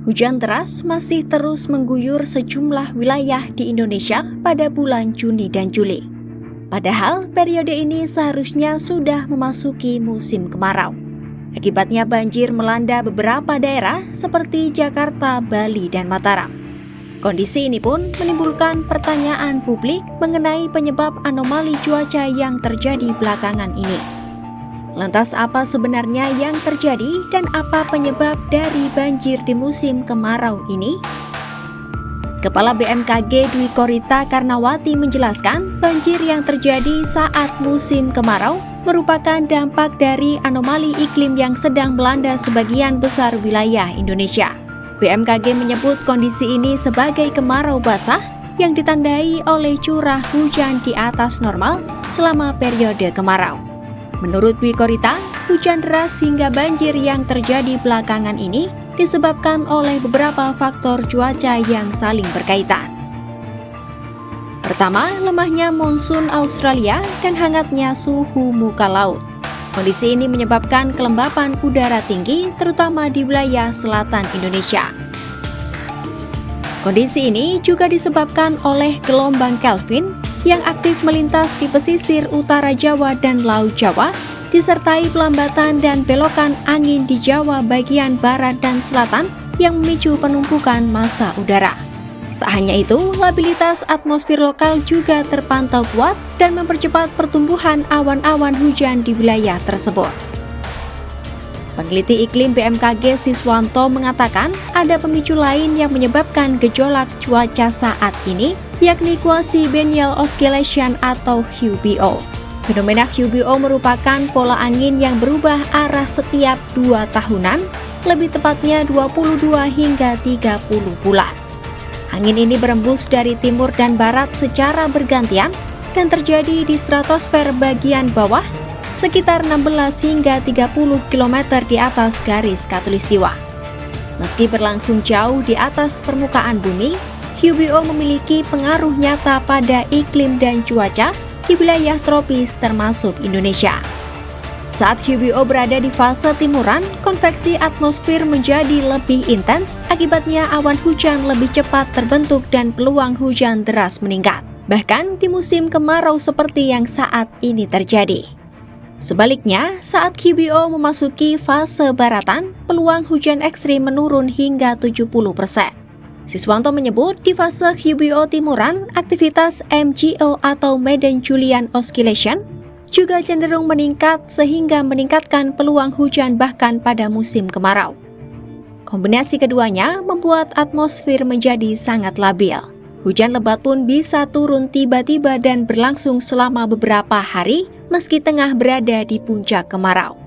Hujan deras masih terus mengguyur sejumlah wilayah di Indonesia pada bulan Juni dan Juli. Padahal periode ini seharusnya sudah memasuki musim kemarau. Akibatnya banjir melanda beberapa daerah seperti Jakarta, Bali, dan Mataram. Kondisi ini pun menimbulkan pertanyaan publik mengenai penyebab anomali cuaca yang terjadi belakangan ini. Lantas apa sebenarnya yang terjadi dan apa penyebab dari banjir di musim kemarau ini? Kepala BMKG Dwi Korita Karnawati menjelaskan banjir yang terjadi saat musim kemarau merupakan dampak dari anomali iklim yang sedang melanda sebagian besar wilayah Indonesia. BMKG menyebut kondisi ini sebagai kemarau basah yang ditandai oleh curah hujan di atas normal selama periode kemarau. Menurut Dwi Korita, hujan deras hingga banjir yang terjadi belakangan ini disebabkan oleh beberapa faktor cuaca yang saling berkaitan. Pertama, lemahnya monsun Australia dan hangatnya suhu muka laut. Kondisi ini menyebabkan kelembapan udara tinggi, terutama di wilayah selatan Indonesia. Kondisi ini juga disebabkan oleh gelombang Kelvin yang aktif melintas di pesisir utara Jawa dan Laut Jawa, disertai pelambatan dan belokan angin di Jawa bagian barat dan selatan yang memicu penumpukan massa udara. Tak hanya itu, labilitas atmosfer lokal juga terpantau kuat dan mempercepat pertumbuhan awan-awan hujan di wilayah tersebut. Peneliti iklim BMKG Siswanto mengatakan ada pemicu lain yang menyebabkan gejolak cuaca saat ini, yakni Quasi-Biennial Oscillation atau QBO. Fenomena QBO merupakan pola angin yang berubah arah setiap 2 tahunan, lebih tepatnya 22 hingga 30 bulan. Angin ini berembus dari timur dan barat secara bergantian dan terjadi di stratosfer bagian bawah sekitar 16 hingga 30 km di atas garis khatulistiwa. Meski berlangsung jauh di atas permukaan bumi, QBO memiliki pengaruh nyata pada iklim dan cuaca di wilayah tropis termasuk Indonesia. Saat QBO berada di fase timuran, konveksi atmosfer menjadi lebih intens, akibatnya awan hujan lebih cepat terbentuk dan peluang hujan deras meningkat. Bahkan di musim kemarau seperti yang saat ini terjadi. Sebaliknya, saat QBO memasuki fase baratan, peluang hujan ekstrim menurun hingga 70%. Siswanto menyebut di fase QBO timuran, aktivitas MJO atau Madden-Julian Oscillation juga cenderung meningkat sehingga meningkatkan peluang hujan bahkan pada musim kemarau. Kombinasi keduanya membuat atmosfer menjadi sangat labil. Hujan lebat pun bisa turun tiba-tiba dan berlangsung selama beberapa hari meski tengah berada di puncak kemarau.